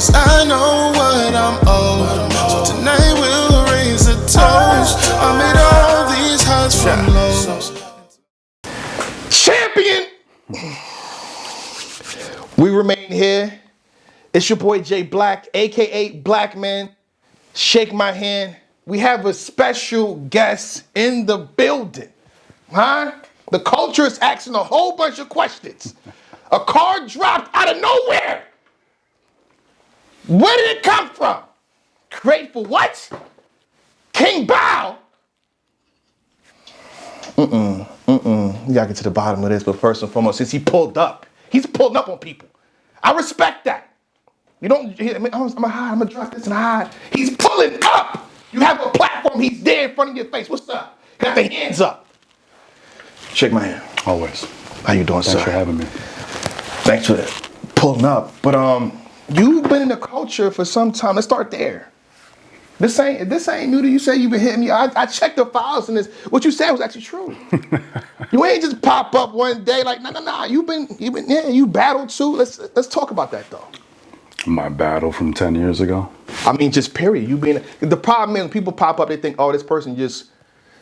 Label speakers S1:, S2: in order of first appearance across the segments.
S1: 'cause I know what I'm owed. So tonight we'll raise a toast. I made all these highs from lows.
S2: Champion! We remain here. It's your boy Jay Black, aka Black Man. Shake my hand. We have a special guest in the building. Huh? The culture is asking a whole bunch of questions. A card dropped out of nowhere. Where did it come from? Grateful what? King Bow? We gotta get to the bottom of this, but first and foremost, since he pulled up, he's pulling up on people. I respect that. You don't, I'm gonna drop this and hide. He's pulling up. You have a platform, he's there in front of your face. What's up? Got the hands up. Shake my hand.
S3: Always.
S2: How you doing, sir?
S3: Thanks for having me.
S2: Thanks for pulling up. But you've been in the culture for some time. Let's start there. This ain't new to you. Say you've been hitting me. I checked the files and this. What you said was actually true. You ain't just pop up one day like no. You've been yeah. You battled too. Let's talk about that though.
S3: My battle from 10 years ago.
S2: I mean, just period. The problem is when people pop up, they think, oh, this person just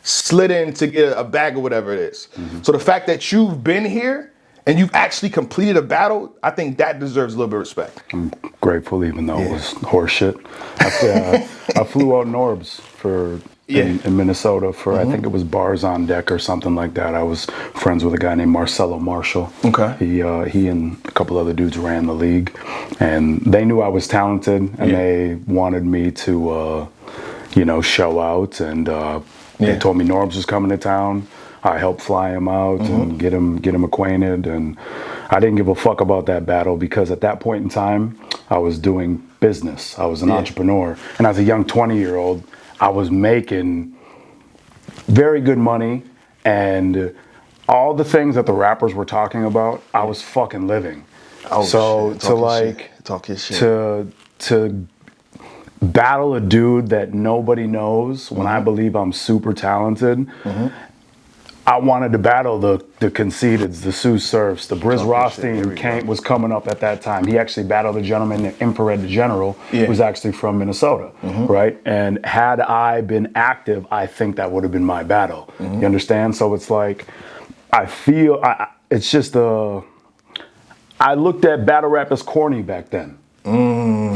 S2: slid in to get a bag or whatever it is. Mm-hmm. So the fact that you've been here and you've actually completed a battle, I think that deserves a little bit of respect.
S3: I'm grateful, even though it was horseshit. I flew out Norbs in Minnesota for, I think it was Bars on Deck or something like that. I was friends with a guy named Marcelo Marshall. Okay. He and a couple other dudes ran the league, and they knew I was talented, and they wanted me to, show out, and they told me Norbs was coming to town. I helped fly him out and get him acquainted, and I didn't give a fuck about that battle because at that point in time, I was doing business. I was an entrepreneur, and as a young 20-year-old, I was making very good money, and all the things that the rappers were talking about, I was fucking living.
S2: Oh,
S3: so
S2: shit. Talk his shit.
S3: To battle a dude that nobody knows when I believe I'm super talented. I wanted to battle the Conceiteds, the Sue Surfs, the Briz Rothstein was coming up at that time. He actually battled a gentleman named Infrared the General, who was actually from Minnesota, right? And had I been active, I think that would have been my battle. You understand? So it's like, it's just I looked at battle rap as corny back then.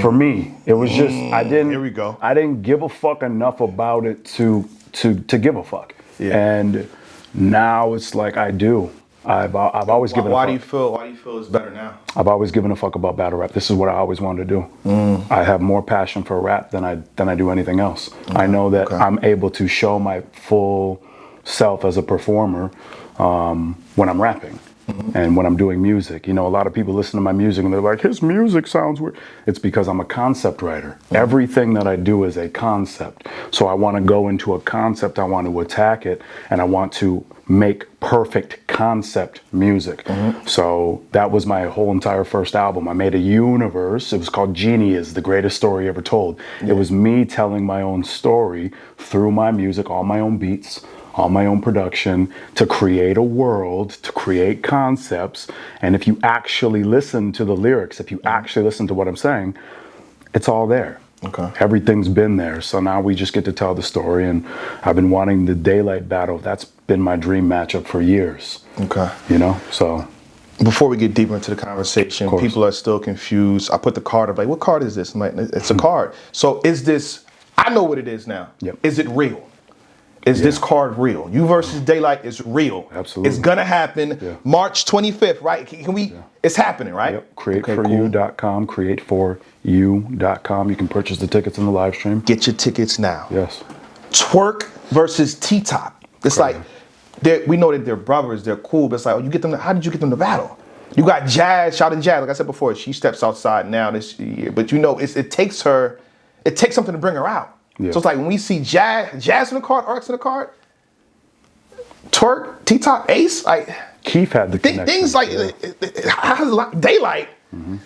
S3: For me, it was just, I didn't give a fuck enough about it to give a fuck. And now it's like I do. I've always given a fuck. Why do you feel it's better now? I've always given a fuck about battle rap. This is what I always wanted to do. I have more passion for rap than I do anything else. I know that I'm able to show my full self as a performer when I'm rapping. And when I'm doing music, a lot of people listen to my music and they're like, his music sounds weird. It's because I'm a concept writer. Everything that I do is a concept. So I want to go into a concept, I want to attack it, and I want to make perfect concept music. So that was my whole entire first album. I made a universe. It was called Genius, the greatest story ever told. It was me telling my own story through my music, all my own beats, all my own production, to create a world, to create concepts. And if you actually listen to the lyrics, if you actually listen to what I'm saying, it's all there. Everything's been there. So now we just get to tell the story. And I've been wanting the Daylyt battle. That's been my dream matchup for years. So.
S2: Before we get deeper into the conversation, people are still confused. I put the card up, like, what card is this? I'm like, it's a card. So is this, I know what it is now. Is it real? Is this card real? You versus Daylyt is real.
S3: Absolutely.
S2: It's gonna happen March 25th, right? Can we, it's happening, right?
S3: Createforyou.com, createforyou.com. You can purchase the tickets in the live stream.
S2: Get your tickets now.
S3: Yes.
S2: Twerk versus Ttop. It's like, we know that they're brothers, they're cool, but it's like, how did you get them to battle? You got Jazz, shout out to Jazz, like I said before, she steps outside now this year, but it takes something to bring her out. So it's like when we see Jazz in the card, Arcs in the card, Twerk, Ttop, Ace, like
S3: Keith had the connection.
S2: Things like Daylyt. And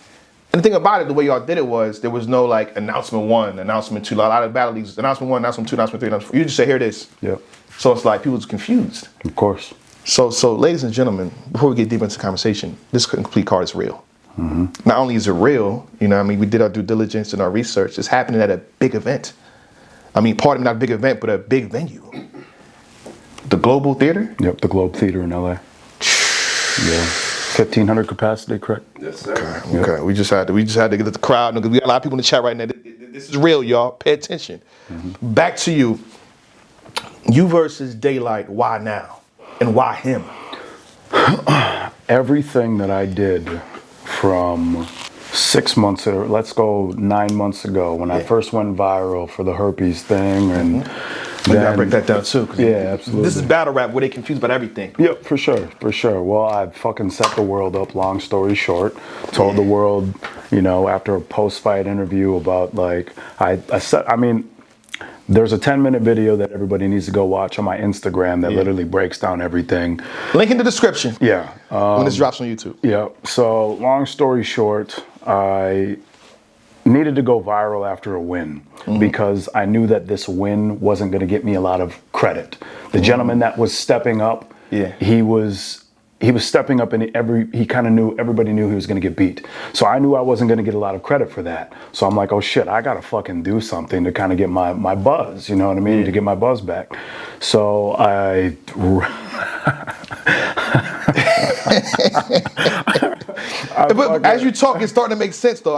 S2: the thing about it, the way y'all did it was there was no like announcement 1, announcement 2. A lot of battle leagues, announcement 1, announcement 2, announcement 3, announcement 4. You just say, here it is. So it's like people's confused.
S3: Of course.
S2: So ladies and gentlemen, before we get deep into the conversation, this complete card is real. Not only is it real, you know what I mean, we did our due diligence and our research. It's happening at a big event. I mean, pardon me, not a big event, but a big venue. The Global Theater?
S3: Yep, the Globe Theater in LA. Yeah. 1,500 capacity, correct?
S4: Yes, sir.
S2: Okay. Okay. We just had to get the crowd, because we got a lot of people in the chat right now. This is real, y'all. Pay attention. Back to you. You versus Daylyt, why now? And why him?
S3: Everything that I did from 6 months, or let's go 9 months ago, when I first went viral for the herpes thing, and
S2: We gotta break that down too. 'Cause
S3: absolutely.
S2: This is battle rap where they confused about everything.
S3: Yep, for sure, for sure. Well, I fucking set the world up, long story short. Told the world, you know, after a post-fight interview about, like, there's a 10-minute video that everybody needs to go watch on my Instagram that literally breaks down everything.
S2: Link in the description.
S3: Yeah.
S2: When this drops on YouTube.
S3: Yeah. So, long story short, I needed to go viral after a win because I knew that this win wasn't going to get me a lot of credit. The gentleman that was stepping up, he was stepping up, and he kind of knew, everybody knew he was going to get beat. So I knew I wasn't going to get a lot of credit for that. So I'm like, oh shit, I got to fucking do something to kind of get my buzz, you know what I mean? To get my buzz back. So
S2: But as you talk, it's starting to make sense, though.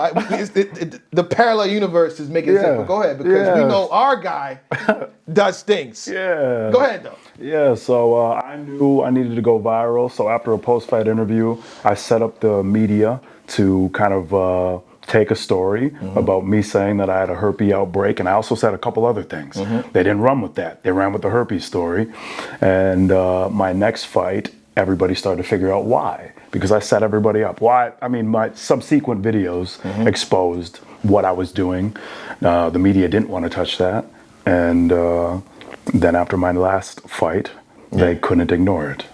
S2: The parallel universe is making sense. But go ahead, because we know our guy does things.
S3: Yeah.
S2: Go ahead, though.
S3: Yeah, so I knew I needed to go viral. So after a post-fight interview, I set up the media to kind of take a story about me saying that I had a herpes outbreak, and I also said a couple other things. They didn't run with that. They ran with the herpes story. And my next fight, everybody started to figure out why, because I set everybody up. Why? I mean, my subsequent videos exposed what I was doing. The media didn't want to touch that. And then after my last fight, they couldn't ignore it.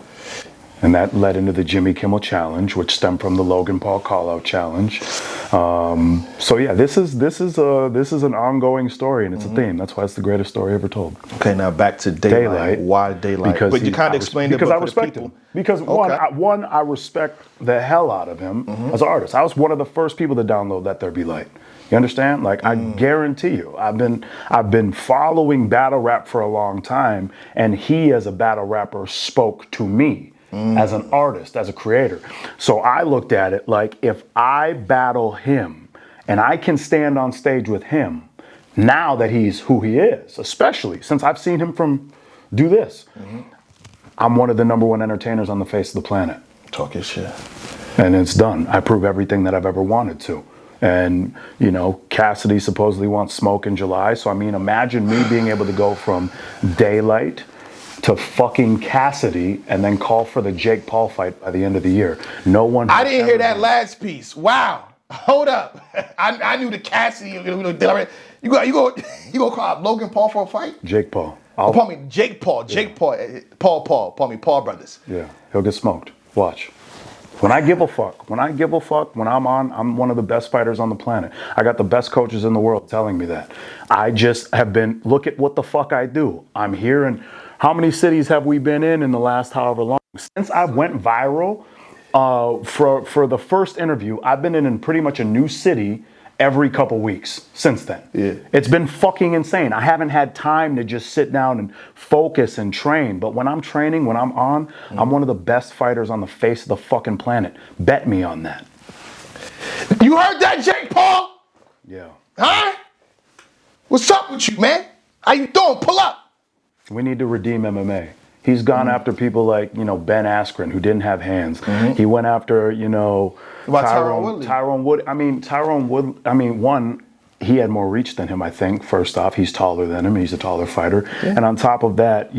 S3: And that led into the Jimmy Kimmel Challenge, which stemmed from the Logan Paul Call-Out Challenge. So yeah, this is an ongoing story, and it's a theme. That's why it's the greatest story ever told.
S2: Okay, now back to Daylyt. Why Daylyt?
S3: Because
S2: but you kind of explained it.
S3: Because I respect him. Because I respect the hell out of him as an artist. I was one of the first people to download Let There Be Light. You understand? Like, I guarantee you, I've been following battle rap for a long time, and he as a battle rapper spoke to me. As an artist, as a creator. So I looked at it like, if I battle him and I can stand on stage with him, now that he's who he is, especially since I've seen him do this, I'm one of the #1 entertainers on the face of the planet.
S2: Talk your shit.
S3: And it's done. I prove everything that I've ever wanted to. And, you know, Cassidy supposedly wants smoke in July. So, I mean, imagine me being able to go from Daylyt to fucking Cassidy and then call for the Jake Paul fight by the end of the year. No one.
S2: I didn't hear that last piece. Wow. Hold up. I knew the Cassidy. You go call out Logan Paul for a fight?
S3: Jake Paul.
S2: Pardon me, Jake Paul. Jake Paul. Pardon me, Paul brothers.
S3: Yeah, he'll get smoked. Watch. When I give a fuck, when I'm on, I'm one of the best fighters on the planet. I got the best coaches in the world telling me that. I just have been, look at what the fuck I do. I'm here, and how many cities have we been in the last however long? Since I went viral, for the first interview, I've been in pretty much a new city every couple weeks since then. Yeah. It's been fucking insane. I haven't had time to just sit down and focus and train. But when I'm training, when I'm on, I'm one of the best fighters on the face of the fucking planet. Bet me on that.
S2: You heard that, Jake Paul?
S3: Yeah.
S2: Huh? What's up with you, man? How you doing? Pull up.
S3: We need to redeem MMA. He's gone after people like, you know, Ben Askren, who didn't have hands. He went after, you know, Tyrone Wood. One, he had more reach than him, I think. First off, he's taller than him. He's a taller fighter. Yeah. And on top of that,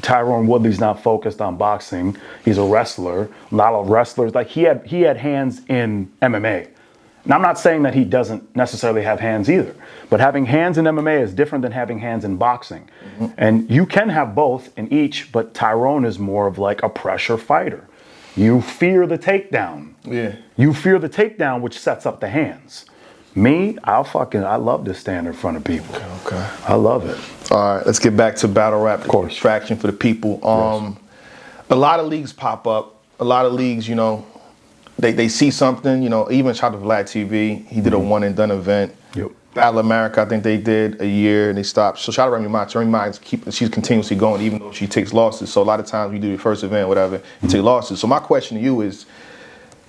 S3: Tyrone Woodley's not focused on boxing. He's a wrestler. A lot of wrestlers, like he had hands in MMA. And I'm not saying that he doesn't necessarily have hands either, but having hands in MMA is different than having hands in boxing. And you can have both in each, but Tyrone is more of like a pressure fighter. You fear the takedown. Yeah. You fear the takedown, which sets up the hands. Me, I love to stand in front of people. Okay. I love it.
S2: All right, let's get back to battle rap.
S3: Of course.
S2: Distraction for the people. A lot of leagues pop up. A lot of leagues, you know, they see something, you know, even shout out to Vlad TV, he did a one and done event.
S3: Yep.
S2: Battle America, I think they did a year and they stopped. So shout out to Remy Ma. Remy Ma she's continuously going even though she takes losses. So a lot of times you do your first event, whatever, you take losses. So my question to you is,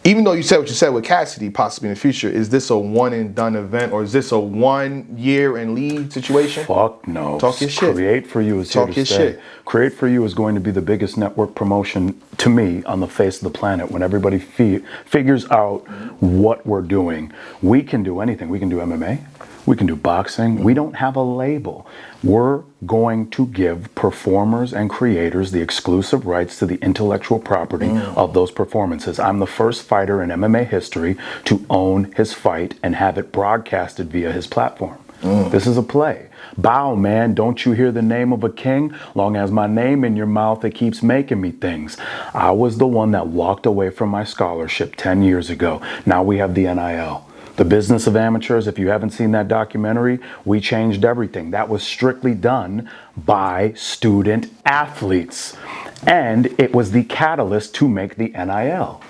S2: even though you said what you said with Cassidy, possibly in the future, is this a one and done event or is this a 1 year and leave situation?
S3: Fuck no.
S2: Talk your shit.
S3: Create for You is here
S2: Talk
S3: to
S2: your
S3: stay.
S2: shit.
S3: Create for You is going to be the biggest network promotion to me on the face of the planet. When everybody figures out what we're doing, we can do anything. We can do MMA. We can do boxing. We don't have a label. We're going to give performers and creators the exclusive rights to the intellectual property of those performances. I'm the first fighter in MMA history to own his fight and have it broadcasted via his platform. This is a play. Bow, man, don't you hear the name of a king? Long as my name in your mouth, it keeps making me things. I was the one that walked away from my scholarship 10 years ago. Now we have the NIL. The Business of Amateurs, if you haven't seen that documentary, we changed everything. That was strictly done by student athletes. And it was the catalyst to make the NIL.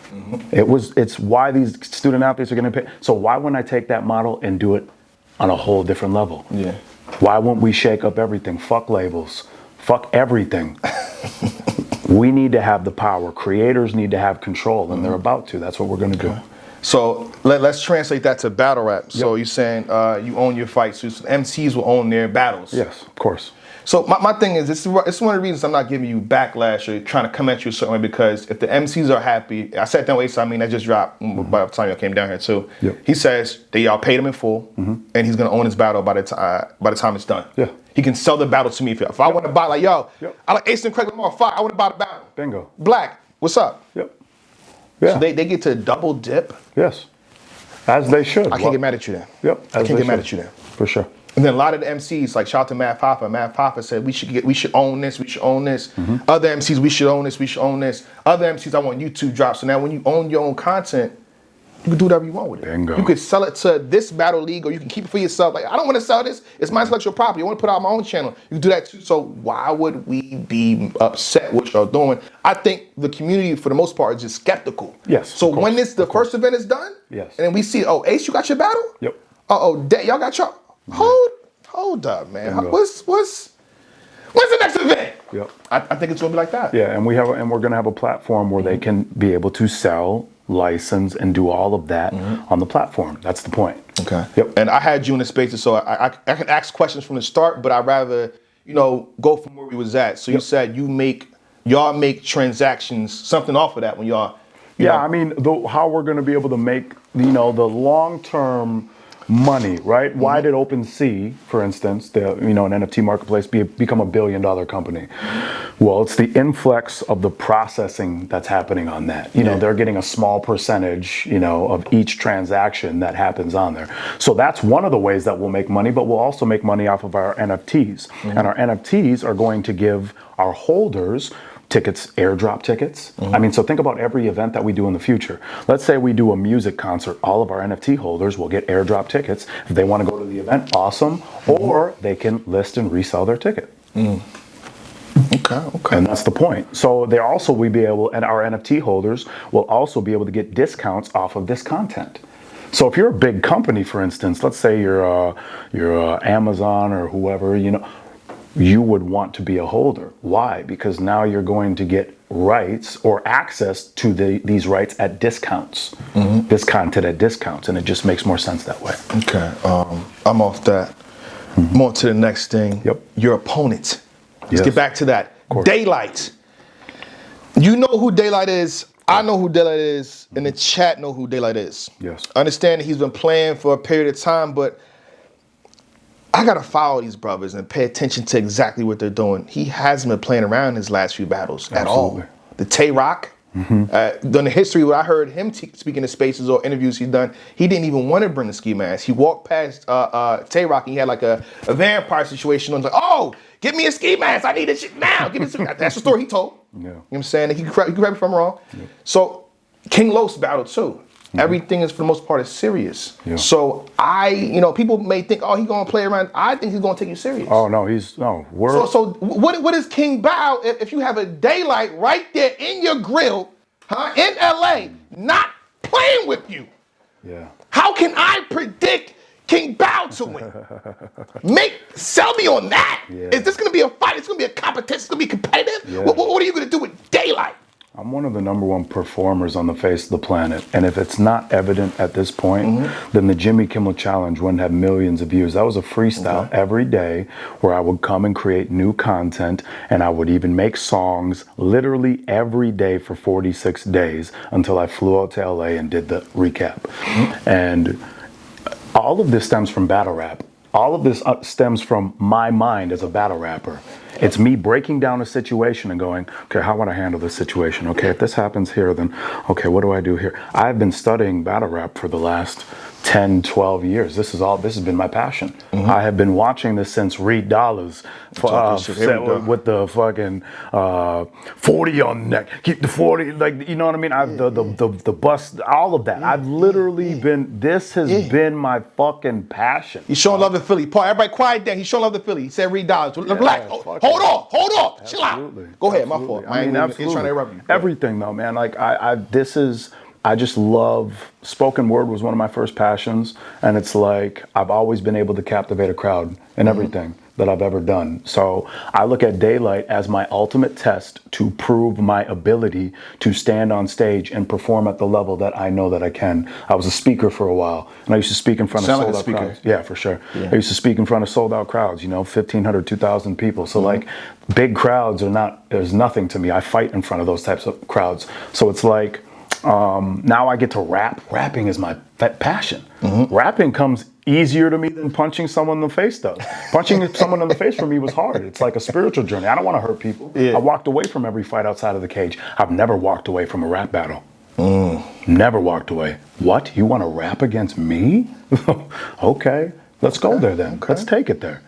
S3: It's why these student athletes are going to pay. So why wouldn't I take that model and do it on a whole different level?
S2: Yeah.
S3: Why won't we shake up everything? Fuck labels. Fuck everything. We need to have the power. Creators need to have control, and they're about to. That's what we're going to do.
S2: So let's translate that to battle rap. So you're saying you own your fights. So MCs will own their battles.
S3: Yes, of course.
S2: So my thing is, it's one of the reasons I'm not giving you backlash or trying to come at you a certain way, because if the MCs are happy, I sat down with Ace, I mean, that just dropped by the time y'all came down here too.
S3: Yep.
S2: He says that y'all paid him in full, and he's gonna own his battle by the time it's done.
S3: Yeah.
S2: He can sell the battle to me if I want to buy, like, yo, I like Ace and Craig Lamar fight, I want to buy the battle.
S3: Bingo.
S2: Black, what's up?
S3: Yep. Yeah.
S2: So they get to double dip.
S3: Yes. As they should.
S2: I can't get mad at you then.
S3: Yep.
S2: I can't get mad at you then.
S3: For sure.
S2: And then a lot of the MCs, like shout out to Matt Papa. Matt Papa said we should own this, we should own this. Other MCs, we should own this, we should own this. Other MCs, I want YouTube drops. So now when you own your own content, you can do whatever you want with it.
S3: Bingo.
S2: You could sell it to this battle league, or you can keep it for yourself. Like, I don't want to sell this. It's my intellectual property. I want to put it on my own channel. You can do that too. So why would we be upset with what y'all doing? I think the community, for the most part, is just skeptical.
S3: Yes.
S2: So when the first event is done,
S3: yes,
S2: and then we see, oh, Ace, you got your battle?
S3: Yep.
S2: Y'all got your hold up, man.
S3: Bingo.
S2: When's the next event?
S3: Yep.
S2: I think it's gonna be like that.
S3: Yeah, and we're gonna have a platform where they can be able to sell, license, and do all of that on the platform. That's the point.
S2: Okay.
S3: Yep.
S2: And I had you in the spaces, so I can ask questions from the start, but I'd rather, go from where we was at. So you said y'all make transactions, something off of that when y'all.
S3: I mean, how we're going to be able to make, the long-term money, right? Why did OpenSea, for instance, an NFT marketplace, become $1 billion company? Well, it's the influx of the processing that's happening on that. They're getting a small percentage, of each transaction that happens on there. So that's one of the ways that we'll make money, but we'll also make money off of our NFTs. And our NFTs are going to give our holders tickets, airdrop tickets. I mean, so think about every event that we do in the future. Let's say we do a music concert. All of our NFT holders will get airdrop tickets. If they want to go to the event, awesome. Or they can list and resell their ticket.
S2: Okay.
S3: And that's the point. So and our NFT holders will also be able to get discounts off of this content. So if you're a big company, for instance, let's say you're Amazon or whoever, you would want to be a holder. Why? Because now you're going to get rights or access to these rights at discounts, this content at discounts, and it just makes more sense that way.
S2: Okay, I'm off that. I'm on to the next thing.
S3: Yep.
S2: Your opponent. Let's
S3: Yes.
S2: get back to that. Daylyt. You know who Daylyt is. I know who Daylyt is, and the chat know who Daylyt is.
S3: Yes.
S2: Understand that he's been playing for a period of time, but I gotta follow these brothers and pay attention to exactly what they're doing. He hasn't been playing around his last few battles at all. The Twerk, during the history, what I heard him speaking in spaces or interviews he's done, he didn't even want to bring the ski mask. He walked past Twerk and he had like a vampire situation. And was like, oh, give me a ski mask. I need this shit now. Give me some. That's the story he told.
S3: Yeah.
S2: You know what I'm saying? He can correct me if I'm wrong. Yeah. So King Los battled too. Everything is, for the most part, is serious. Yeah. So people may think, oh, he's gonna play around. I think he's gonna take you serious.
S3: Oh no,
S2: So what is King Bow if you have a Daylyt right there in your grill, in LA, not playing with you.
S3: Yeah.
S2: How can I predict King Bow to win? Sell me on that.
S3: Yeah.
S2: Is this going to be a fight? It's going to be a competition. It's going to be competitive.
S3: Yeah.
S2: What are you going to do with Daylyt?
S3: I'm one of the #1 performers on the face of the planet. And if it's not evident at this point, then the Jimmy Kimmel Challenge wouldn't have millions of views. That was a freestyle every day where I would come and create new content, and I would even make songs literally every day for 46 days until I flew out to LA and did the recap. And all of this stems from battle rap. All of this stems from my mind as a battle rapper. It's me breaking down a situation and going, okay, how would I handle this situation? Okay, if this happens here, then, okay, what do I do here? I've been studying battle rap for the last 10, 12 years. This has been my passion. I have been watching this since Reed Dollars with the fucking 40 on the neck. Keep the 40, like, you know what I mean? The bust, all of that. I've literally this has been my fucking passion.
S2: He's showing love to Philly. Paul, everybody quiet down. He's showing love to Philly. He said $3. Relax. Hold on. Chill out. Go ahead, my fault.
S3: I mean, absolutely.
S2: Trying to interrupt you.
S3: Everything though, man. Like I just love, spoken word was one of my first passions, and it's like I've always been able to captivate a crowd in everything that I've ever done. So I look at Daylyt as my ultimate test to prove my ability to stand on stage and perform at the level that I know that I can. I was a speaker for a while, and I used to speak in front of sold out crowds. Yeah, for sure. Yeah. I used to speak in front of sold out crowds, 1,500, 2,000 people. So like big crowds there's nothing to me. I fight in front of those types of crowds. So it's like, now I get to rap. Rapping is my passion. Rapping comes easier to me than punching someone in the face does. Punching someone in the face for me was hard. It's like a spiritual journey. I don't want to hurt people. I walked away from every fight outside of the cage. I've never walked away from a rap battle. Never walked away. What? You want to rap against me? Okay, let's go there then. Let's take it there.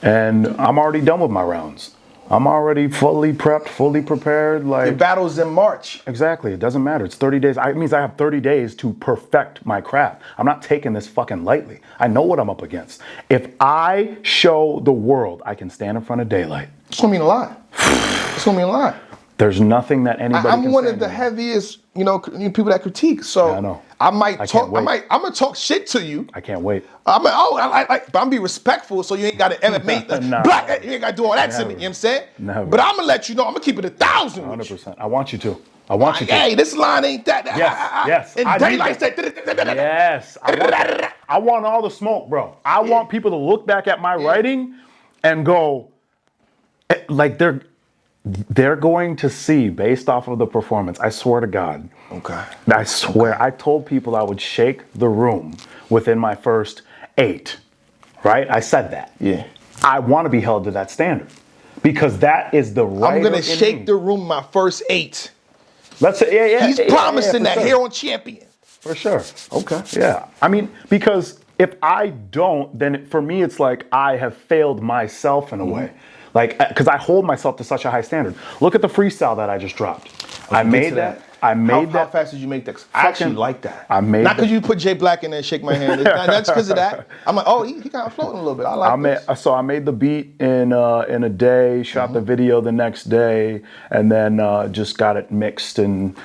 S3: And I'm already done with my rounds. I'm already fully prepped, fully prepared. Like,
S2: your battle's in March.
S3: Exactly. It doesn't matter. It's 30 days. It means I have 30 days to perfect my craft. I'm not taking this fucking lightly. I know what I'm up against. If I show the world I can stand in front of Daylyt.
S2: It's gonna mean a lot. It's gonna mean a lot.
S3: There's nothing that anybody can say.
S2: I'm one of the heaviest, people that critique. So
S3: yeah, I know.
S2: I'm gonna talk shit to you.
S3: I can't wait.
S2: But I'm gonna be respectful, so you ain't gotta elevate black. You ain't gotta do all that to me. You know what I'm saying?
S3: Never.
S2: But I'm gonna let you know. I'm gonna keep it 1,000.
S3: 100%. I want you to. I want you to.
S2: Hey, this line ain't that.
S3: Yes.
S2: And Daylyt said.
S3: Yes. I want all the smoke, bro. I want people to look back at my writing and go, like they're going to see based off of the performance. I swear to God.
S2: Okay.
S3: I swear. I told people I would shake the room within my first 8. Right? I said that.
S2: Yeah.
S3: I want to be held to that standard because that is the right.
S2: I'm gonna shake the room my first 8.
S3: Let's say, yeah.
S2: He's promising that here on Champion.
S3: For sure.
S2: Okay.
S3: Yeah. I mean, because if I don't, then for me it's like I have failed myself in a way. Like, because I hold myself to such a high standard. Look at the freestyle that I just dropped. I made that.
S2: How fast did you make that? I actually like that. Not because you put Jay Black in there and shake my hand. That's because of that. I'm like, oh, he kind of floating a little bit. I like this.
S3: So I made the beat in a day, shot the video the next day, and then just got it mixed and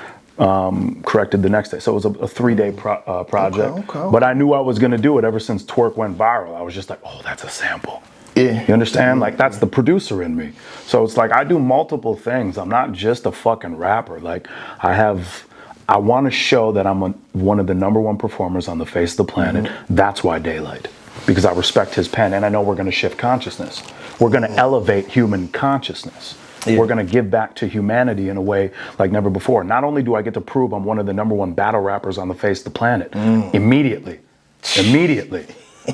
S3: corrected the next day. So it was a 3-day project. Okay. But I knew I was going to do it ever since Twerk went viral. I was just like, oh, that's a sample.
S2: Yeah.
S3: You understand? Like, that's the producer in me. So it's like I do multiple things. I'm not just a fucking rapper. Like, I want to show that I'm one of the #1 performers on the face of the planet. That's why Daylyt. Because I respect his pen, and I know we're going to shift consciousness. We're going to elevate human consciousness. Yeah. We're going to give back to humanity in a way like never before. Not only do I get to prove I'm one of the #1 battle rappers on the face of the planet, immediately.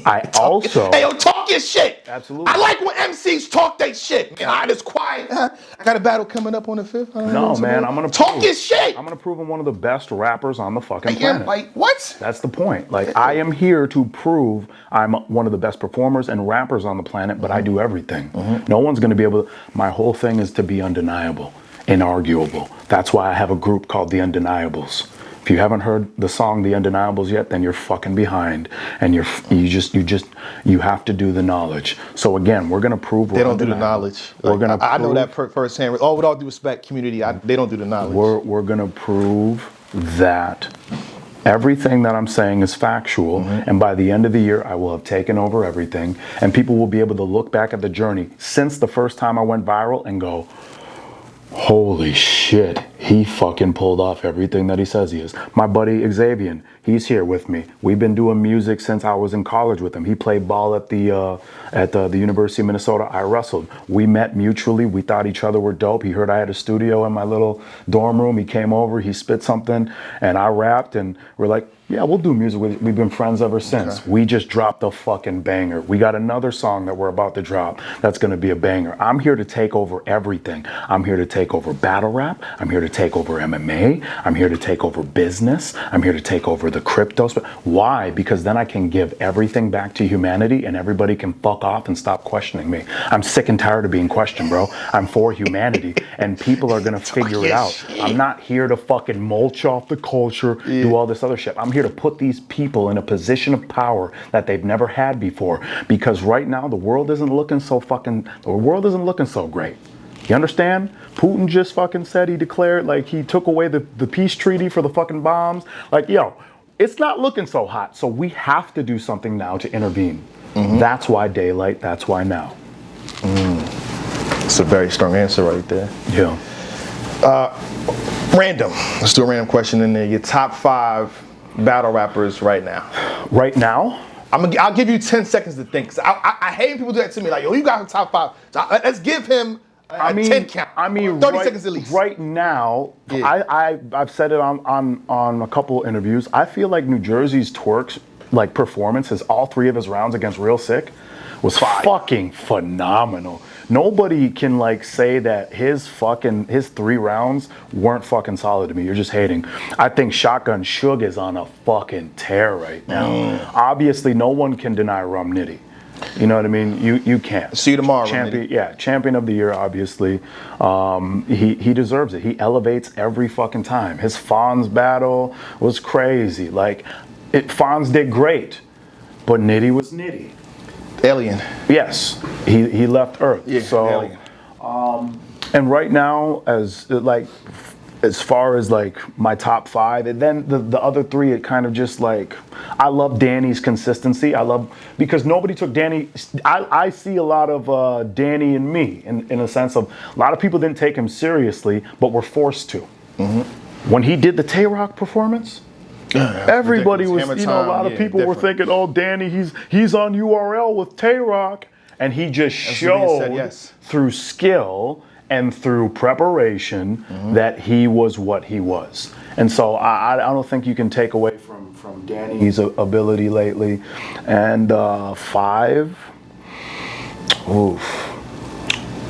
S3: I also...
S2: Hey, yo, talk your shit.
S3: Absolutely.
S2: I like when MCs talk their shit. Man, I just quiet. I got a battle coming up on the 5th.
S3: No, man, I'm going to
S2: talk your shit.
S3: I'm going to prove I'm one of the best rappers on the fucking planet.
S2: Like, what?
S3: That's the point. Like, I am here to prove I'm one of the best performers and rappers on the planet, but I do everything. No one's going to be able to... My whole thing is to be undeniable, inarguable. That's why I have a group called The Undeniables. If you haven't heard the song The Undeniables yet, then you're fucking behind, and you have to do the knowledge. So again, we're gonna prove
S2: they don't do the knowledge. I know that firsthand. With all due respect, community, they don't do the knowledge.
S3: We're gonna prove that Everything that I'm saying is factual, and by the end of the year, I will have taken over everything, and people will be able to look back at the journey since the first time I went viral and go, holy shit, he fucking pulled off everything that he says he is. My buddy Xavier, he's here with me. We've been doing music since I was in college with him. He played ball at the University of Minnesota. I wrestled. We met mutually. We thought each other were dope. He heard I had a studio in my little dorm room. He came over, he spit something, and I rapped, and we're like, yeah, we'll do music. We've been friends ever since. Okay. We just dropped a fucking banger. We got another song that we're about to drop that's going to be a banger. I'm here to take over everything. I'm here to take over battle rap. I'm here to take over MMA. I'm here to take over business. I'm here to take over the crypto space. Why? Because then I can give everything back to humanity and everybody can fuck off and stop questioning me. I'm sick and tired of being questioned, bro. I'm for humanity and people are going to figure it out. I'm not here to fucking mulch off the culture, do all this other shit. I'm here to put these people in a position of power that they've never had before, because right now the world isn't looking so great. You understand? Putin just fucking said, he declared, like, he took away the peace treaty for the fucking bombs. Like, yo, it's not looking so hot. So we have to do something now to intervene. That's why Daylyt, that's why now.
S2: It's a very strong answer right there.
S3: Yeah.
S2: Random. Let's do a random question in there. Your top 5 battle rappers right now.
S3: Right now?
S2: I'll give you 10 seconds to think. I hate when people do that to me. Like, yo, you got a top 5. So let's give him a 10 count. 30 seconds at least.
S3: Right now, I've said it on a couple interviews. I feel like New Jersey's Twerk's like performances, all 3 of his rounds against Real Sick, was fucking phenomenal. Nobody can like say that his 3 rounds weren't fucking solid to me. You're just hating. I think Shotgun Suge is on a fucking tear right now. Obviously, no one can deny Rum Nitty. You know what I mean? You can't.
S2: See you tomorrow.
S3: Champion of the year, obviously. He deserves it. He elevates every fucking time. His Fonz battle was crazy. Like, Fonz did great, but Nitty was Nitty.
S2: Alien.
S3: Yes, he left Earth.
S2: Yeah,
S3: so,
S2: alien.
S3: And right now, as far as like my top 5, and then the other 3, it kind of just like, I love Danny's consistency. Because nobody took Danny. I see a lot of Danny in me, in a sense of a lot of people didn't take him seriously, but were forced to. When he did the Tay-Rock performance, everybody was, a lot of people were thinking, oh, Danny, he's on URL with Tay-Rock, and he just showed through skill and through preparation that he was what he was. And so I don't think you can take away from Danny's ability lately. And 5, oof.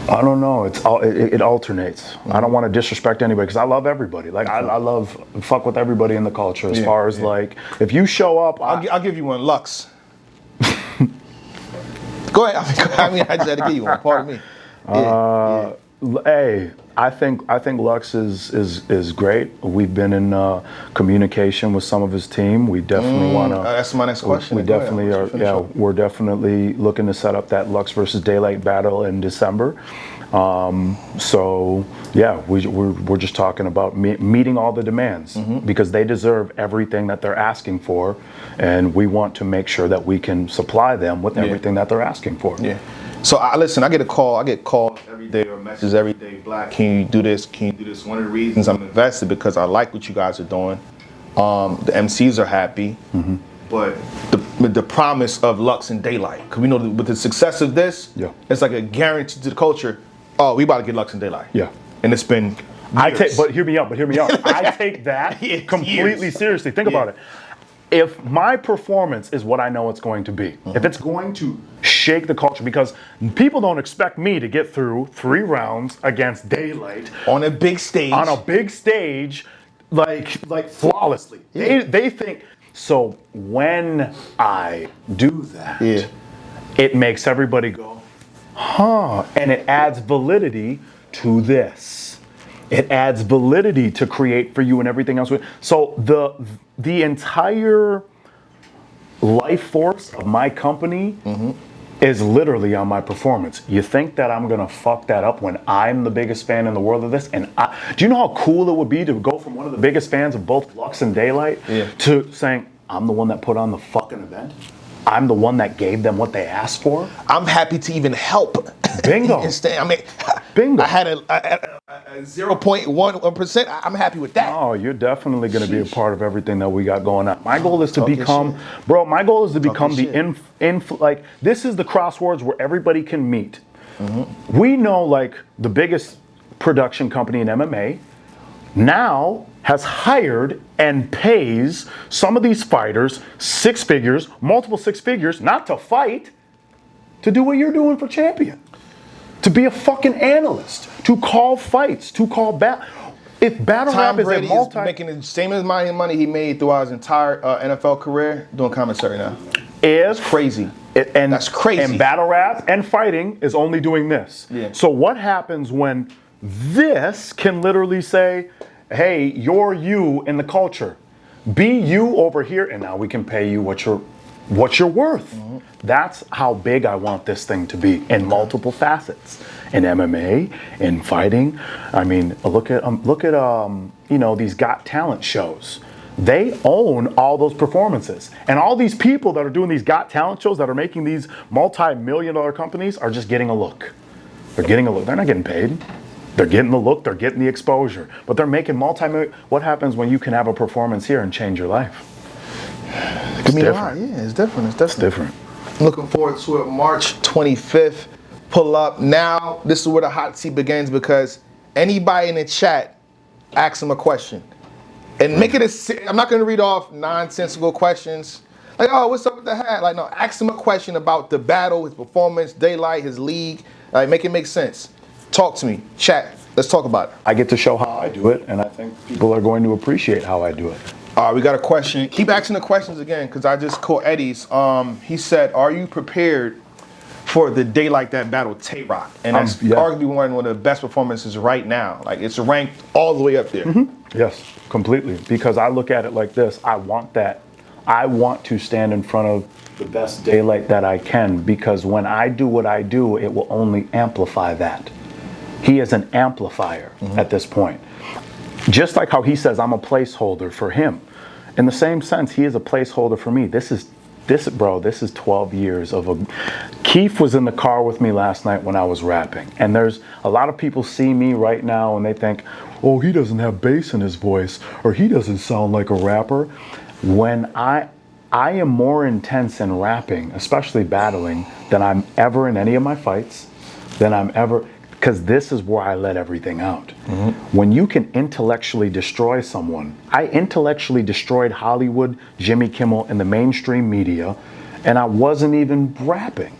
S3: I don't know. It alternates. I don't want to disrespect anybody because I love everybody. Like I love fuck with everybody in the culture. As far as like, if you show up,
S2: I'll give you one. Lux. Go ahead. I just had to give you one. Pardon me.
S3: Hey, I think Lux is great. We've been in communication with some of his team. We definitely want to.
S2: That's my next question.
S3: We definitely are. Yeah, we're definitely looking to set up that Lux versus Daylyt battle in December. So yeah, we're just talking about meeting all the demands because they deserve everything that they're asking for, and we want to make sure that we can supply them with everything that they're asking for.
S2: Yeah. So listen, I get calls every day or messages every day. Black, can you do this? Can you do this? One of the reasons I'm invested because I like what you guys are doing. The MCs are happy, but the promise of Lux and Daylyt, because we know that with the success of this, it's like a guarantee to the culture. Oh, we about to get Lux and Daylyt. Yeah, and it's been years.
S3: But hear me out. I take that completely seriously. Think about it. If my performance is what I know it's going to be, if it's going to shake the culture, because people don't expect me to get through 3 rounds against Daylyt
S2: on a big stage,
S3: like flawlessly. They think so. When I do that, it makes everybody go, huh, and it adds validity to this. It adds validity to create for you and everything else. So the entire life force of my company is literally on my performance. You think that I'm gonna fuck that up when I'm the biggest fan in the world of this? And do you know how cool it would be to go from from one of the biggest fans of both Lux and Daylyt to saying, I'm the one that put on the fucking event. I'm the one that gave them what they asked for.
S2: I'm happy to even help.
S3: Bingo. Bingo.
S2: I had a 0.1%. I'm happy with that.
S3: Oh, you're definitely going to be a part of everything that we got going on. My goal is to become, bro, my goal is to become like, this is the crossroads where everybody can meet. We know, like, the biggest production company in MMA now has hired and pays some of these fighters 6 figures, multiple 6 figures, not to fight, to do what you're doing for Champion. To be a fucking analyst, to call fights, to call if battle rap is a multi,
S2: is making the same amount of money he made throughout his entire NFL career doing commentary now. It's crazy.
S3: That's crazy. And battle rap and fighting is only doing this.
S2: Yeah.
S3: So what happens when this can literally say, hey, you're you in the culture. Be you over here, and now we can pay you what you're worth. That's how big I want this thing to be in multiple facets. In MMA, in fighting. I mean, look at you know, these Got Talent shows. They own all those performances. And all these people that are doing these Got Talent shows that are making these multi-million-dollar companies are just getting a look. They're getting a look. They're not getting paid. They're getting the look, they're getting the exposure. But they're making multi-million. What happens when you can have a performance here and change your life?
S2: It's different. Yeah, it's different. It's different. I'm looking forward to it. March 25th. Pull up. Now, this is where the hot seat begins because anybody in the chat, ask them a question. And make it I'm not going to read off nonsensical questions. Like, oh, what's up with the hat? Like, no, ask him a question about the battle, his performance, Daylyt, his league. Like, make it make sense. Talk to me. Chat. Let's talk about it.
S3: I get to show how I do it, and I think people are going to appreciate how I do it.
S2: All right, we got a question. Keep asking the questions again, because I just caught Eddie's. He said, are you prepared for the Daylyt that battle Ttop? And that's arguably one of the best performances right now. Like, it's ranked all the way up there.
S3: Yes, completely. Because I look at it like this. I want that. I want to stand in front of the best Daylyt that I can, because when I do what I do, it will only amplify that. He is an amplifier at this point. Just like how he says I'm a placeholder for him. In the same sense, he is a placeholder for me. This is 12 years of a... Keith was in the car with me last night when I was rapping. And there's a lot of people see me right now and they think, oh, he doesn't have bass in his voice, or he doesn't sound like a rapper. When I am more intense in rapping, especially battling, than I'm ever in any of my fights, because this is where I let everything out. When you can intellectually destroy someone, I intellectually destroyed Hollywood, Jimmy Kimmel, and the mainstream media, and I wasn't even rapping.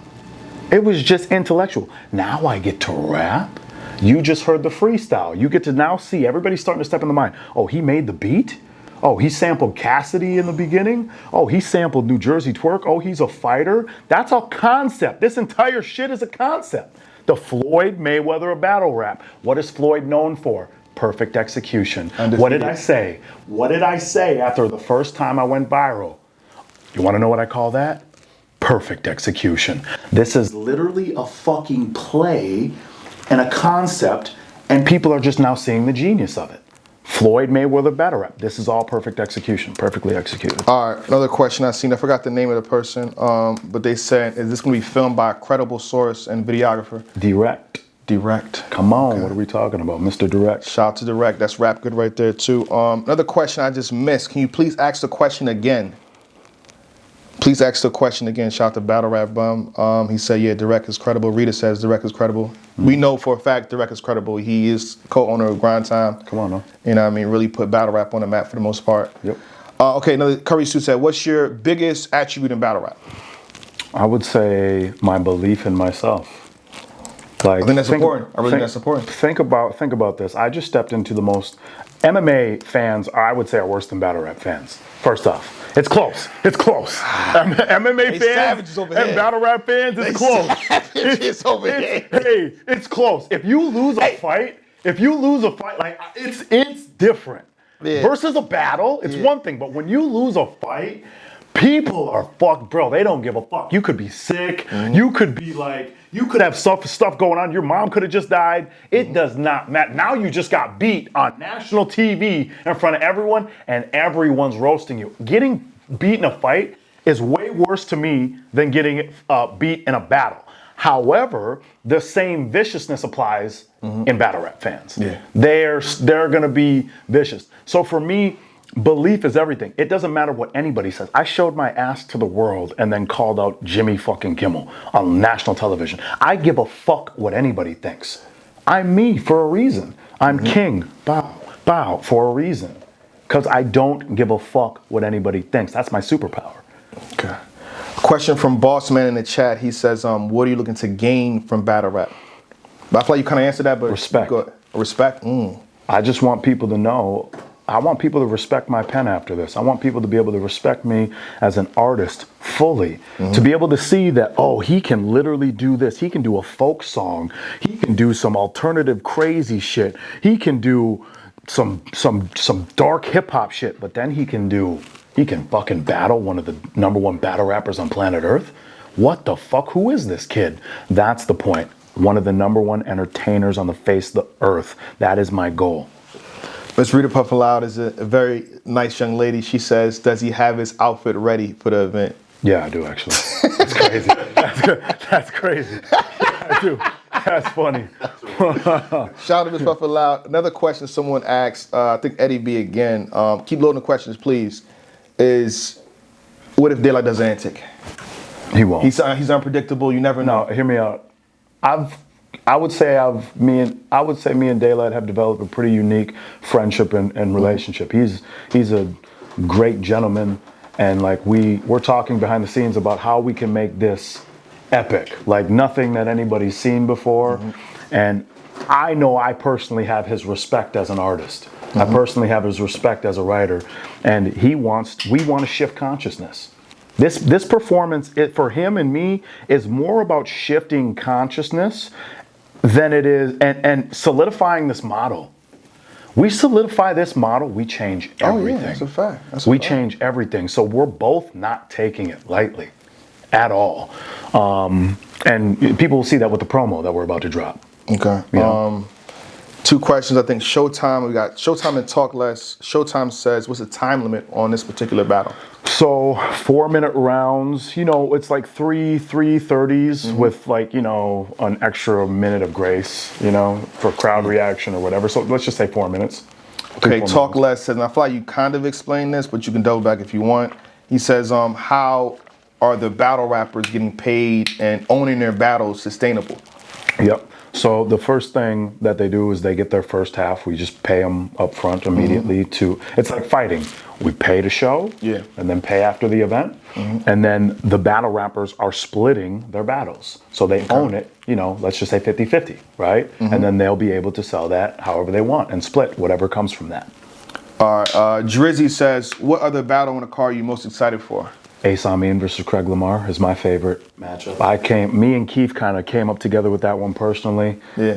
S3: It was just intellectual. Now I get to rap. You just heard the freestyle. You get to now see everybody starting to step in the mind. Oh, he made the beat? Oh, he sampled Cassidy in the beginning? Oh, he sampled New Jersey Twerk? Oh, he's a fighter? That's a concept. This entire shit is a concept. The Floyd Mayweather of battle rap. What is Floyd known for? Perfect execution. Undefeated. What did I say? What did I say after the first time I went viral? You want to know what I call that? Perfect execution. This is literally a fucking play and a concept, and people are just now seeing the genius of it. Floyd Mayweather battle rap. This is all perfect execution, perfectly executed.
S2: All right, another question I seen. I forgot the name of the person, but they said, is this going to be filmed by a credible source and videographer? Direct.
S3: Come on, What are we talking about, Mr. Direct?
S2: Shout out to Direct. That's rap good right there too. Another question I just missed. Can you please ask the question again? Please ask the question again. Shout out to Battle Rap Bum. He said, yeah, Direct is credible. Rita says Direct is credible. We know for a fact Direct is credible. He is co-owner of Grind Time.
S3: Come on, no.
S2: You know what I mean? Really put battle rap on the map for the most part.
S3: Yep.
S2: Okay, another Curry Sue said, what's your biggest attribute in battle rap?
S3: I would say my belief in myself. Like,
S2: I think that's important. I really think that's important.
S3: Think about this. I just stepped into the most... MMA fans, I would say, are worse than battle rap fans. First off, it's close. MMA fans and battle rap fans, it's close. Hey, it's close. If you lose a fight, like, it's different. Yeah. Versus a battle, it's one thing. But when you lose a fight, People are fucked, bro. They don't give a fuck. You could be sick. You could be like, you could have stuff going on. Your mom could have just died. It does not matter. Now you just got beat on national TV in front of everyone, and everyone's roasting you. Getting beat in a fight is way worse to me than getting beat in a battle. However, the same viciousness applies in battle rap fans. Yeah. They're gonna be vicious. So for me, belief is everything. It doesn't matter what anybody says. I showed my ass to the world and then called out Jimmy fucking Kimmel on national television. I give a fuck what anybody thinks. I'm me for a reason. I'm king, bow, for a reason. Because I don't give a fuck what anybody thinks. That's my superpower.
S2: Okay. Question from Bossman in the chat. He says, what are you looking to gain from battle rap? But I feel like you kind of answered that, but
S3: respect.
S2: Respect?
S3: I just want people to know, I want people to respect my pen after this. I want people to be able to respect me as an artist fully. To be able to see that, oh, he can literally do this. He can do a folk song. He can do some alternative crazy shit. He can do some dark hip hop shit, but then he can fucking battle one of the #1 battle rappers on planet Earth. What the fuck? Who is this kid? That's the point. One of the #1 entertainers on the face of the earth. That is my goal.
S2: Miss Rita Puff Aloud is a very nice young lady. She says, does he have his outfit ready for the event?
S3: Yeah, I do actually. That's crazy. That's crazy. Yeah, I do. That's funny.
S2: Shout out to Miss Puff Aloud. Another question someone asked, I think Eddie B again. Keep loading the questions, please. Is what if Daylyt does an antic?
S3: He won't.
S2: He's unpredictable. You never know.
S3: No, hear me out. I would say me and Daylyt have developed a pretty unique friendship and relationship. He's a great gentleman, and like we're talking behind the scenes about how we can make this epic, like nothing that anybody's seen before. And I know I personally have his respect as an artist. I personally have his respect as a writer, and we want to shift consciousness. This performance, for him and me, is more about shifting consciousness than it is, and solidifying this model. We solidify this model, we change everything.
S2: Oh yeah, that's a fact.
S3: We change everything. So we're both not taking it lightly at all. And people will see that with the promo that we're about to drop.
S2: Okay. Yeah. 2 questions. I think Showtime. We got Showtime and Talk Less. Showtime says, what's the time limit on this particular battle?
S3: So 4-minute rounds. It's like 3:30s with like an extra minute of grace. For crowd reaction or whatever. So let's just say 4 minutes.
S2: Okay. Talk Less says, and I feel like you kind of explained this, but you can double back if you want. He says, how are the battle rappers getting paid and owning their battles sustainable?
S3: Yep. So the first thing that they do is they get their first half. We just pay them up front immediately it's like fighting. We pay to show and then pay after the event. And then the battle rappers are splitting their battles. So they own it, let's just say 50-50, right? And then they'll be able to sell that however they want and split whatever comes from that.
S2: All right. Drizzy says, what other battle on the card are you most excited for?
S3: Ace Amin versus Craig Lamar is my favorite matchup. Me and Keith kind of came up together with that one personally. Yeah.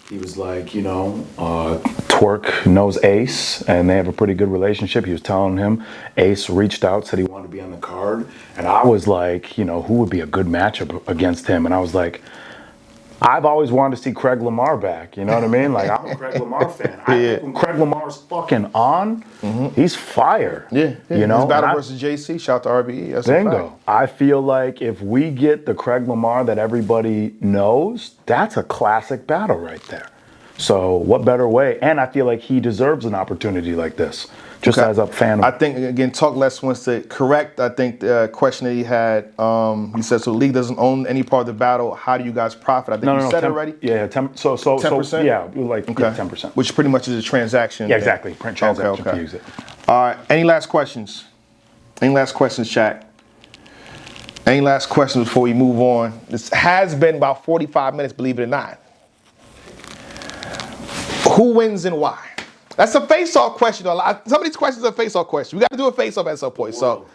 S3: He was like, Twerk knows Ace, and they have a pretty good relationship. He was telling him, Ace reached out, said he wanted to be on the card. And I was like, who would be a good matchup against him? And I was like, I've always wanted to see Craig Lamar back. You know what I mean? Like, I'm a Craig Lamar fan. When Craig Lamar's fucking on, he's fire. Yeah.
S2: His battle versus JC, shout to RBE. That's
S3: bingo. I feel like if we get the Craig Lamar that everybody knows, that's a classic battle right there. So what better way? And I feel like he deserves an opportunity like this. Just as a fan.
S2: I think, again, Talk Less wants to correct, I think, the question that he had. He said, so the league doesn't own any part of the battle. How do you guys profit? I think you said it already?
S3: Yeah, 10%. So 10%? Yeah, 10%.
S2: Which pretty much is a transaction.
S3: Yeah, exactly. Transaction to use it.
S2: All right. Any last questions? Any last questions, chat? Any last questions before we move on? This has been about 45 minutes, believe it or not. Who wins and why? That's a face-off question. Some of these questions are face-off questions. We got to do a face-off at some point. So,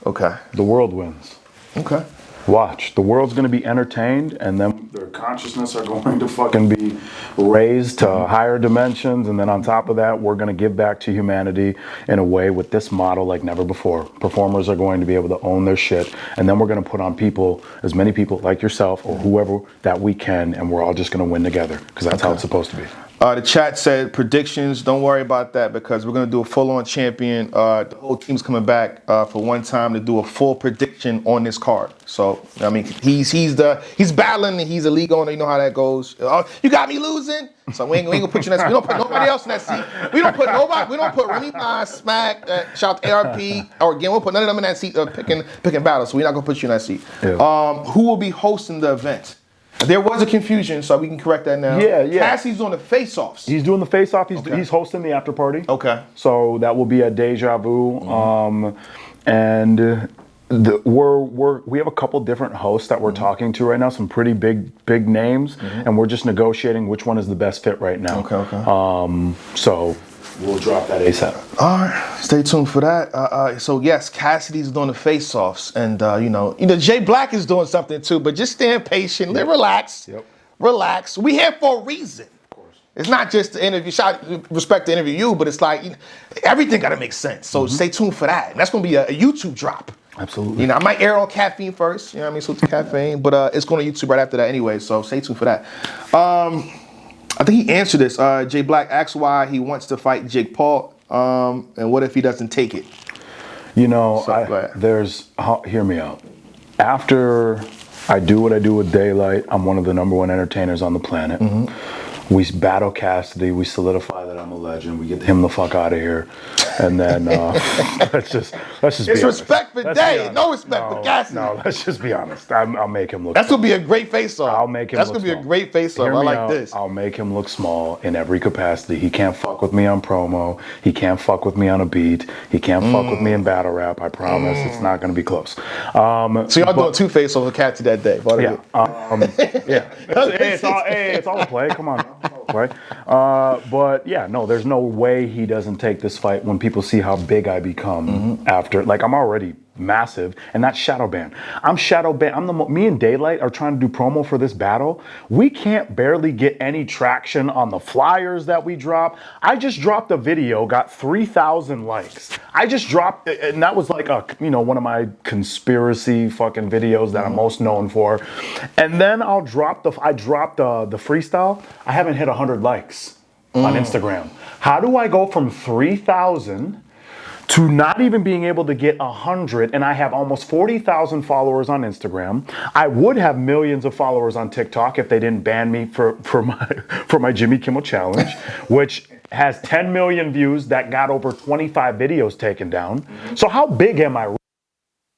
S2: okay.
S3: The world wins.
S2: Okay.
S3: Watch. The world's going to be entertained, and then consciousness are going to fucking be raised to higher dimensions, and then on top of that, we're going to give back to humanity in a way with this model like never before. Performers are going to be able to own their shit, and then we're going to put on people, as many people like yourself or whoever that we can, and we're all just going to win together, because that's how it's supposed to be.
S2: The chat said predictions. Don't worry about that because we're gonna do a full-on champion. The whole team's coming back for one time to do a full prediction on this card. So I mean, he's battling. And he's a league owner. You know how that goes. You got me losing. So we ain't gonna put you in that. We don't put nobody else in that seat. We don't put nobody. We don't put Remy Ma, Smack, shout out to ARP, or again. We'll put none of them in that seat picking battles. So we're not gonna put you in that seat.
S3: Yeah.
S2: Who will be hosting the event? There was a confusion, so we can correct that now.
S3: Yeah.
S2: Cassie's on the face-offs.
S3: He's doing the face-off. He's hosting the after party.
S2: Okay.
S3: So that will be at Deja Vu, and we have a couple different hosts that we're talking to right now. Some pretty big names, and we're just negotiating which one is the best fit right now.
S2: Okay.
S3: So we'll drop that ASAP.
S2: All right, stay tuned for that. So yes, Cassidy's doing the face-offs, and you know, Jay Black is doing something too. But just stand patient, relax, relax. We here for a reason. Of course, it's not just the interview. Respect to interview you, but it's like everything got to make sense. So stay tuned for that. And that's gonna be a YouTube drop.
S3: Absolutely.
S2: I might air on Caffeine first. You know what I mean? So to Caffeine, but it's going to YouTube right after that anyway. So stay tuned for that. I think he answered this. Jay Black asked why he wants to fight Jake Paul, and what if he doesn't take it?
S3: Hear me out. After I do what I do with Daylyt, I'm one of the #1 entertainers on the planet. We battle Cassidy, we solidify that I'm a legend, we get him the fuck out of here, and then let's just
S2: it's respect for Day, no respect for Cassidy.
S3: No, let's just be honest. I'll make him look.
S2: That's gonna be a great face-off.
S3: I'll make him.
S2: That's
S3: look
S2: gonna be
S3: small.
S2: a great face-off. I like this.
S3: I'll make him look small in every capacity. He can't fuck with me on promo. He can't fuck with me on a beat. He can't fuck with me in battle rap. I promise. It's not gonna be close.
S2: So y'all doing 2 face-offs with Cassidy that day?
S3: It's all a play. Come on. Right? But yeah, no, there's no way he doesn't take this fight when people see how big I become after. Like, I'm already massive, and that's shadow ban. I'm shadow ban. Me and Daylyt are trying to do promo for this battle. We can't barely get any traction on the flyers that we drop. I just dropped a video, got 3,000 likes. I just dropped, and that was like one of my conspiracy fucking videos that I'm most known for. And then I dropped the freestyle. I haven't hit 100 likes on Instagram. How do I go from 3,000 to not even being able to get 100, and I have almost 40,000 followers on Instagram? I would have millions of followers on TikTok if they didn't ban me for my Jimmy Kimmel challenge, which has 10 million views that got over 25 videos taken down. So how big am I?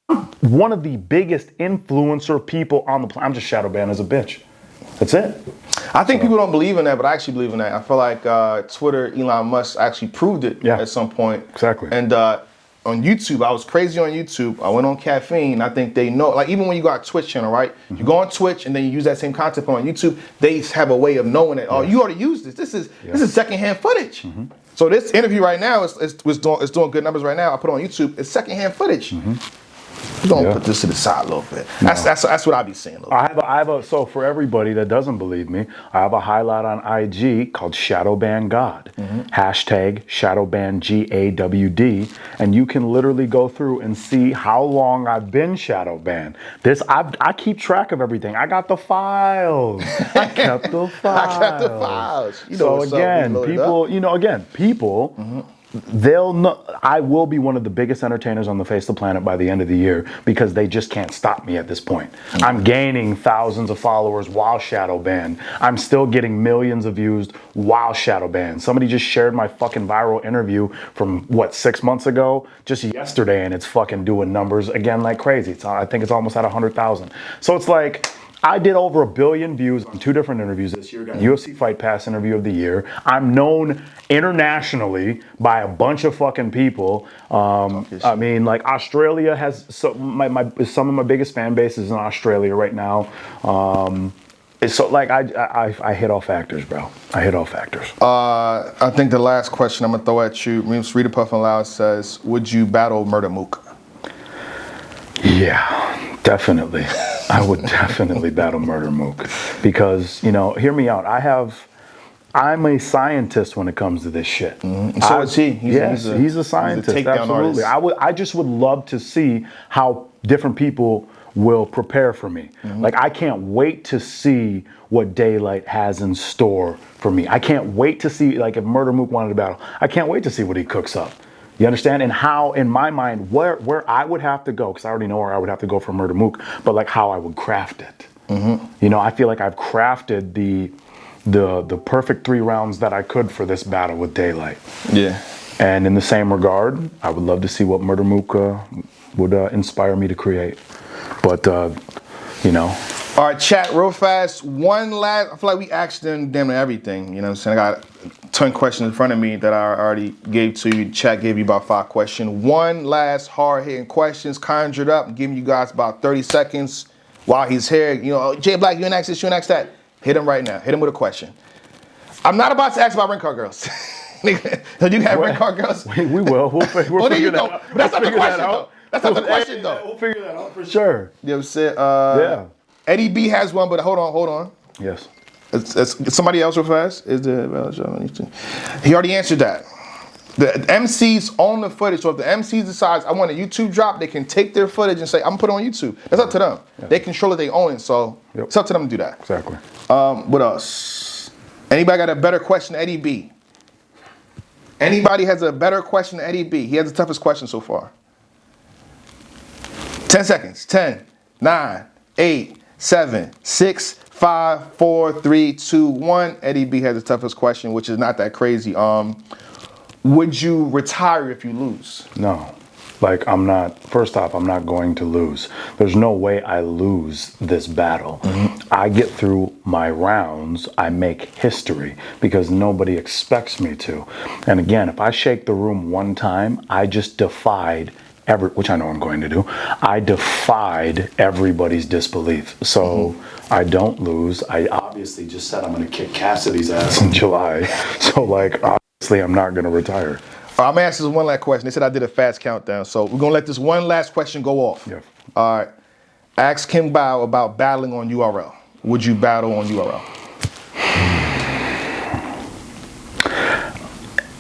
S3: I'm one of the biggest influencer people on the planet. I'm just shadow banned as a bitch. That's it.
S2: I think people don't believe in that, but I actually believe in that. I feel like Twitter, Elon Musk actually proved it at some point.
S3: Exactly.
S2: And on YouTube, I was crazy on YouTube. I went on Caffeine. I think they know, like even when you got a Twitch channel, right? You go on Twitch and then you use that same content on YouTube. They have a way of knowing it. Oh, you already used this. This is secondhand footage. So this interview right now is doing good numbers right now. I put it on YouTube. It's secondhand footage. We're gonna put this to the side a little bit. That's what I be saying.
S3: So for everybody that doesn't believe me, I have a highlight on IG called Shadowban God. Hashtag Shadowban GAWD, and you can literally go through and see how long I've been shadow banned. I keep track of everything. I got the files. I kept the files.
S2: So again,
S3: people. They'll know I will be one of the biggest entertainers on the face of the planet by the end of the year because they just can't stop me at this point. I'm gaining thousands of followers while shadow banned. I'm still getting millions of views while shadow banned. Somebody just shared my fucking viral interview from 6 months ago, just yesterday, and it's fucking doing numbers again like crazy. I think it's almost at 100,000. So it's like, I did over 1 billion views on 2 different interviews this year. Got UFC Fight Pass Interview of the Year. I'm known internationally by a bunch of fucking people. I mean, like Australia has some of my biggest fan bases in Australia right now. So like I hit all factors, bro. I hit all factors.
S2: I think the last question I'm gonna throw at you, Rita Puffin Loud says, "Would you battle Murder Mook?"
S3: Yeah. Definitely. I would definitely battle Murder Mook because, hear me out. I'm a scientist when it comes to this shit.
S2: So is he.
S3: He's a scientist.
S2: He's a takedown
S3: absolutely.
S2: artist.
S3: I just would love to see how different people will prepare for me. Like, I can't wait to see what Daylyt has in store for me. I can't wait to see, like, if Murder Mook wanted to battle, I can't wait to see what he cooks up. You understand? And how, in my mind, where I would have to go, because I already know where I would have to go for Murder Mook, but like how I would craft it. I feel like I've crafted the perfect 3 rounds that I could for this battle with Daylyt.
S2: Yeah.
S3: And in the same regard, I would love to see what Murder Mook would inspire me to create. But,
S2: All right, chat, real fast. One last, I feel like we asked them damn near everything. You know what I'm saying? I got a ton of questions in front of me that I already gave to you. Chat gave you about 5 questions. One last hard-hitting questions conjured up. I'm giving you guys about 30 seconds while he's here. Jay Black, you ain't ask this, you ain't ask that. Hit him right now. Hit him with a question. I'm not about to ask about rent car girls. You have rent car girls?
S3: We will. We'll figure that out.
S2: But that's not the question, though. That's not the question, though.
S3: We'll figure that out for sure.
S2: You know what I'm saying?
S3: Yeah.
S2: Eddie B has one, but hold on.
S3: Yes.
S2: It's somebody else real fast. He already answered that. The MCs own the footage, so if the MC decides I want a YouTube drop, they can take their footage and say, I'm gonna put it on YouTube. That's up to them. Yeah. They control it, they own it, so It's up to them to do that.
S3: Exactly.
S2: What else? Anybody got a better question than Eddie B? Anybody has a better question than Eddie B? He has the toughest question so far. 10 seconds. 10, 9, 8, 7, 6, 5, 4, 3, 2, 1. Eddie B has the toughest question, which is not that crazy. Would you retire if you lose?
S3: No. First off, I'm not going to lose. There's no way I lose this battle. I get through my rounds, I make history because nobody expects me to. And again, if I shake the room one time, I just defied which I know I'm going to do. I defied everybody's disbelief. So I don't lose. I obviously just said I'm going to kick Cassidy's ass in July. So obviously I'm not going to retire.
S2: I'm going to ask this one last question. They said I did a fast countdown. So we're going to let this one last question go off.
S3: Yeah.
S2: All right. Ask King Bao about battling on URL. Would you battle on URL?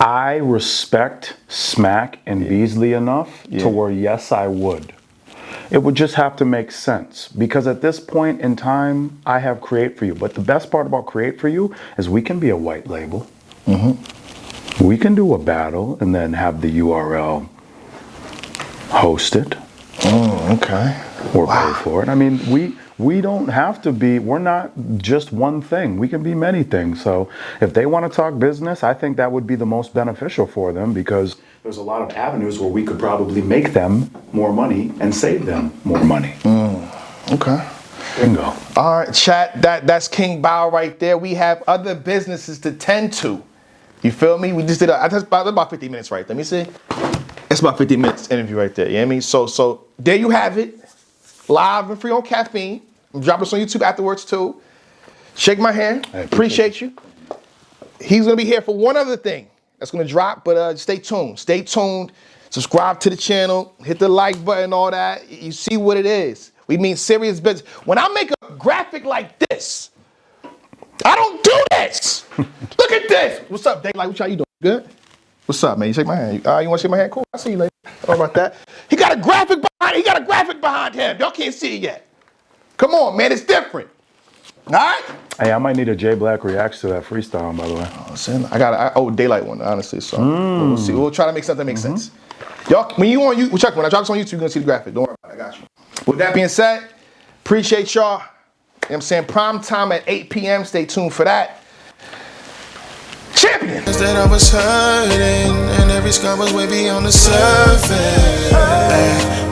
S3: I respect Smack and Beasley enough to where, yes, I would. It would just have to make sense because at this point in time, I have Create For You. But the best part about Create For You is we can be a white label. We can do a battle and then have the URL host it.
S2: Okay.
S3: Or pay for it. I mean, we don't have to be, we're not just one thing. We can be many things. So if they want to talk business, I think that would be the most beneficial for them because there's a lot of avenues where we could probably make them more money and save them more money.
S2: Okay.
S3: Bingo.
S2: All right, chat, that's King Bao right there. We have other businesses to tend to. You feel me? We just did about 50 minutes right there. Let me see. It's about 50 minutes interview right there. You know what I mean? So there you have it. Live and free on caffeine. I'm dropping this on YouTube afterwards too. Shake my hand. Appreciate you. He's gonna be here for one other thing that's gonna drop, but stay tuned. Stay tuned. Subscribe to the channel. Hit the like button, all that. You see what it is. We mean serious business. When I make a graphic like this, I don't do this. Look at this. What's up, Daylyt? How you doing? Good? What's up, man? You shake my hand. You want to shake my hand? Cool. I see you later. How about that? He got a graphic behind him. Y'all can't see it yet. Come on, man. It's different. All right?
S3: Hey, I might need a J Black reacts to that freestyle, by the way.
S2: I owe Daylyt one, honestly. So we'll see. We'll try to make something make sense. Y'all, when I drop this on YouTube, you're going to see the graphic. Don't worry about it. I got you. With that being said, appreciate y'all. You know what I'm saying? Prime time at 8 p.m. Stay tuned for that. Champion!
S1: That I was hurting, and every scar was way beyond the surface.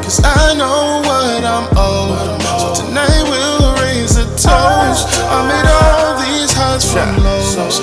S1: Cause I know what I'm owed. So tonight we'll raise a toast. I made all these highs from lows.